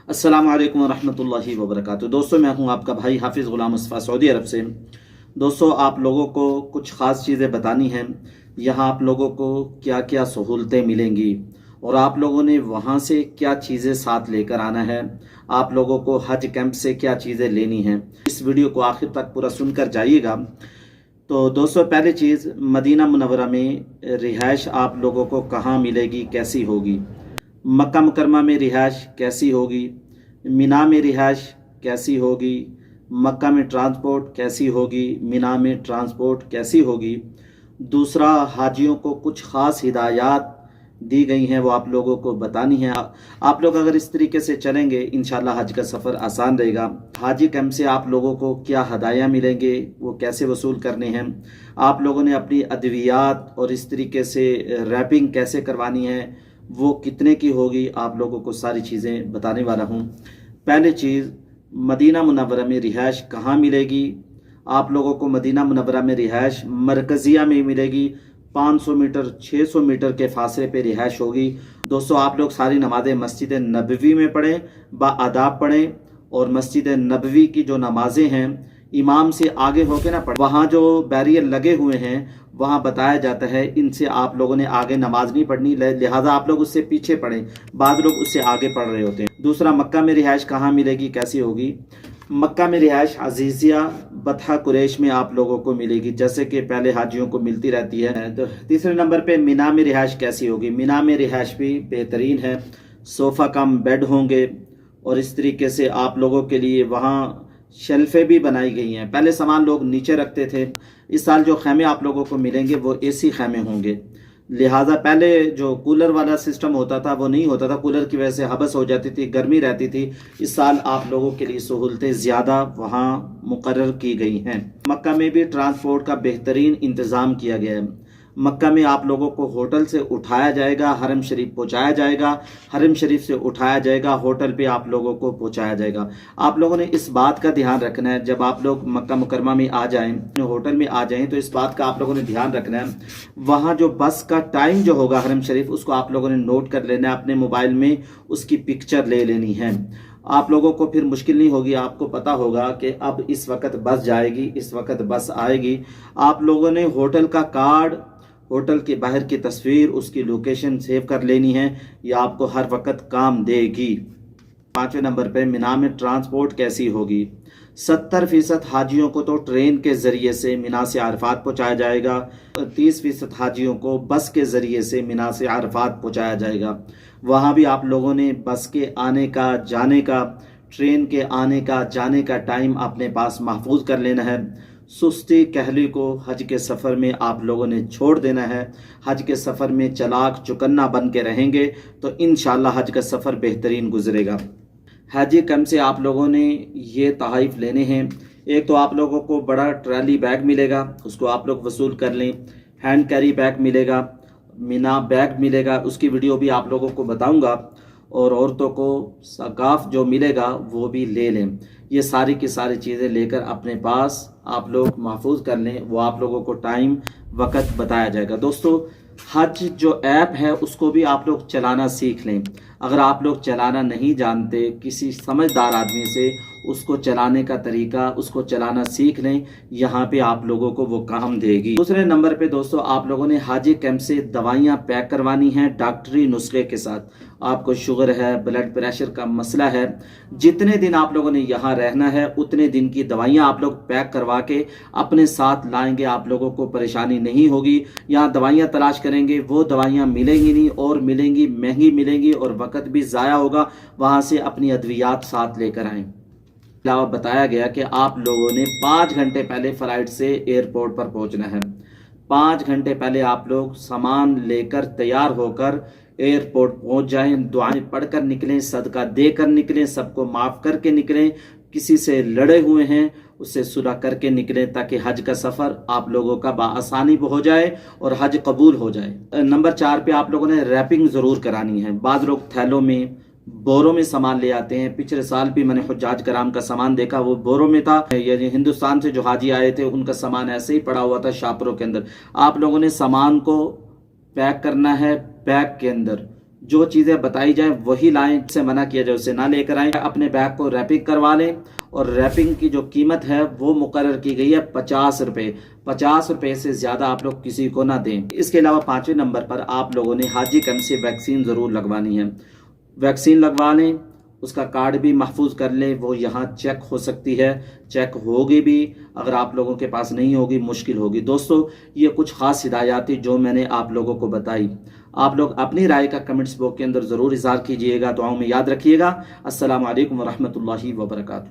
अस्सलाम वालेकुम रहमतुल्लाहि व बरकातुहू। दोस्तों, मैं हूं आपका भाई हाफिज़ ग़ुलाम मुस्तफ़ा सऊदी अरब से। दोस्तों, आप लोगों को कुछ ख़ास चीज़ें बतानी हैं। यहाँ आप लोगों को क्या क्या सहूलतें मिलेंगी और आप लोगों ने वहाँ से क्या चीज़ें साथ लेकर आना है। आप लोगों को हज कैंप से क्या चीज़ें लेनी हैं। इस वीडियो को आखिर तक पूरा सुनकर जाइएगा। तो दोस्तों, पहली चीज़, मदीना मुनव्वरा में रिहाइश आप लोगों को कहाँ मिलेगी, कैसी होगी। मक्का मुकरमा में रिहाइश कैसी होगी, मिना में रिहाइश कैसी होगी, मक्का में ट्रांसपोर्ट कैसी होगी, मिना में ट्रांसपोर्ट कैसी होगी। दूसरा, हाजियों को कुछ ख़ास हिदायत दी गई हैं, वो आप लोगों को बतानी है। आप लोग अगर इस तरीके से चलेंगे, इंशाल्लाह हज का सफ़र आसान रहेगा। हाजी कैंप से आप लोगों को क्या हदाया मिलेंगे, वो कैसे वसूल करने हैं, आप लोगों ने अपनी अद्वियात और इस तरीके से रैपिंग कैसे करवानी है, वो कितने की होगी, आप लोगों को सारी चीज़ें बताने वाला हूँ। पहली चीज़, मदीना मुनव्वरा में रिहाइश कहाँ मिलेगी। आप लोगों को मदीना मुनव्वरा में रिहाइश मरकज़िया में मिलेगी। 500 मीटर 600 मीटर के फासले पे रिहाइश होगी। दोस्तों, आप लोग सारी नमाज़ें मस्जिद नबवी में पढ़ें, बाआदाब पढ़ें, और मस्जिद नबवी की जो नमाजें हैं इमाम से आगे होके ना पढ़ें। वहाँ जो बैरियर लगे हुए हैं वहाँ बताया जाता है इनसे आप लोगों ने आगे नमाज नहीं पढ़नी, लिहाजा आप लोग उससे पीछे पढ़ें। बाद लोग उससे आगे पढ़ रहे होते हैं। दूसरा, मक्का में रिहाइश कहाँ मिलेगी, कैसी होगी। मक्का में रिहाइश अजीजिया बतहा कुरैश में आप लोगों को मिलेगी, जैसे कि पहले हाजियों को मिलती रहती है। तो तीसरे नंबर पे मिना में रिहाइश कैसी होगी। मिना में रिहाइश भी बेहतरीन है, सोफ़ा कम बेड होंगे और इस तरीके से आप लोगों के लिए वहाँ शेल्फें भी बनाई गई हैं। पहले सामान लोग नीचे रखते थे। इस साल जो खैमे आप लोगों को मिलेंगे वो एसी खैमे होंगे, लिहाजा पहले जो कूलर वाला सिस्टम होता था वो नहीं होता था। कूलर की वजह से हबस हो जाती थी, गर्मी रहती थी। इस साल आप लोगों के लिए सहूलतें ज़्यादा वहाँ मुकर्रर की गई हैं। मक्का में भी ट्रांसपोर्ट का बेहतरीन इंतज़ाम किया गया है। मक्का में आप लोगों को होटल से उठाया जाएगा, हरम शरीफ पहुंचाया जाएगा, हरम शरीफ से उठाया जाएगा, होटल पे आप लोगों को पहुंचाया जाएगा। आप लोगों ने इस बात का ध्यान रखना है, जब आप लोग मक्का मुकरमा में आ जाएं, होटल में आ जाएं, तो इस बात का आप लोगों ने ध्यान रखना है। वहाँ जो बस का टाइम जो होगा हरम शरीफ, उसको आप लोगों ने नोट कर लेना है, अपने मोबाइल में उसकी पिक्चर ले लेनी है। आप लोगों को फिर मुश्किल नहीं होगी, आपको पता होगा कि अब इस वक्त बस जाएगी, इस वक्त बस आएगी। आप लोगों ने होटल का कार्ड, होटल के बाहर की तस्वीर, उसकी लोकेशन सेव कर लेनी है, यह आपको हर वक्त काम देगी। पाँचवें नंबर पे, मिना में ट्रांसपोर्ट कैसी होगी। 70% हाजियों को तो ट्रेन के ज़रिए से मिना से अरफात पहुंचाया जाएगा, 30% हाजियों को बस के ज़रिए से मिना से अरफात पहुंचाया जाएगा। वहाँ भी आप लोगों ने बस के आने का, जाने का, ट्रेन के आने का, जाने का टाइम अपने पास महफूज कर लेना है। सुस्ती कहली को हज के सफ़र में आप लोगों ने छोड़ देना है। हज के सफ़र में चलाक चुकन्ना बन के रहेंगे तो इंशाअल्लाह हज का सफ़र बेहतरीन गुजरेगा। हाजी कैंप से आप लोगों ने ये तोहफ़े लेने हैं। एक तो आप लोगों को बड़ा ट्रॉली बैग मिलेगा, उसको आप लोग वसूल कर लें। हैंड कैरी बैग मिलेगा, मिना बैग मिलेगा, उसकी वीडियो भी आप लोगों को बताऊंगा। और औरतों को सकाफ जो मिलेगा वो भी ले लें। ये सारी की सारी चीज़ें लेकर अपने पास आप लोग महफूज कर लें, वो आप लोगों को टाइम वक्त बताया जाएगा। दोस्तों, हज जो ऐप है उसको भी आप लोग चलाना सीख लें। अगर आप लोग चलाना नहीं जानते, किसी समझदार आदमी से उसको चलाने का तरीका, उसको चलाना सीख लें, यहाँ पे आप लोगों को वो काम देगी। दूसरे नंबर पे दोस्तों, आप लोगों ने हाजी कैंप से दवाइयाँ पैक करवानी हैं डॉक्टरी नुस्खे के साथ। आपको शुगर है, ब्लड प्रेशर का मसला है, जितने दिन आप लोगों ने यहाँ रहना है उतने दिन की दवाइयाँ आप लोग पैक करवा के अपने साथ लाएंगे, आप लोगों को परेशानी नहीं होगी। यहाँ दवाइयाँ तलाश करेंगे, वो दवाइयाँ मिलेंगी नहीं, और मिलेंगी महंगी मिलेंगी और वक्त भी ज़ाया होगा। वहाँ से अपनी अद्वियात साथ लेकर आएँ। अलावा बताया गया कि आप लोगों ने 5 घंटे पहले फ़्लाइट से एयरपोर्ट पर पहुंचना है। 5 घंटे पहले आप लोग सामान लेकर तैयार होकर एयरपोर्ट पहुंच जाएं, दुआएं पढ़कर निकलें, सदका देकर निकलें, सबको माफ़ करके निकलें। किसी से लड़े हुए हैं उससे सुलह करके निकलें, ताकि हज का सफ़र आप लोगों का बाआसानी हो जाए और हज कबूल हो जाए। नंबर 4 पे आप लोगों ने रैपिंग ज़रूर करानी है। बाद लोग थैलों में, बोरों में सामान ले आते हैं। पिछले साल भी मैंने हुज्जाज कराम का सामान देखा, वो बोरों में था। यानी हिंदुस्तान से जो हाजी आए थे उनका सामान ऐसे ही पड़ा हुआ था शापरों के अंदर। आप लोगों ने सामान को पैक करना है बैग के अंदर, جو چیزیں بتائی جائیں وہی لائیں، سے منع کیا جائے اسے نہ لے کر آئیں۔ اپنے بیگ کو ریپنگ کروا لیں، اور ریپنگ کی جو قیمت ہے وہ مقرر کی گئی ہے 50 روپے۔ 50 روپے سے زیادہ آپ لوگ کسی کو نہ دیں۔ اس کے علاوہ 5ویں نمبر پر آپ لوگوں نے حاجی کیمپ سے ویکسین ضرور لگوانی ہے۔ ویکسین لگوا لیں، اس کا کارڈ بھی محفوظ کر لیں، وہ یہاں چیک ہو سکتی ہے، چیک ہوگی بھی، اگر آپ لوگوں کے پاس نہیں ہوگی مشکل ہوگی۔ دوستو یہ کچھ خاص ہدایات جو میں نے آپ لوگوں کو بتائی۔ آپ لوگ اپنی رائے کا کمنٹس باکس کے اندر ضرور اظہار کیجئے گا، دعاؤں میں یاد رکھیے گا۔ السلام علیکم ورحمۃ اللہ وبرکاتہ۔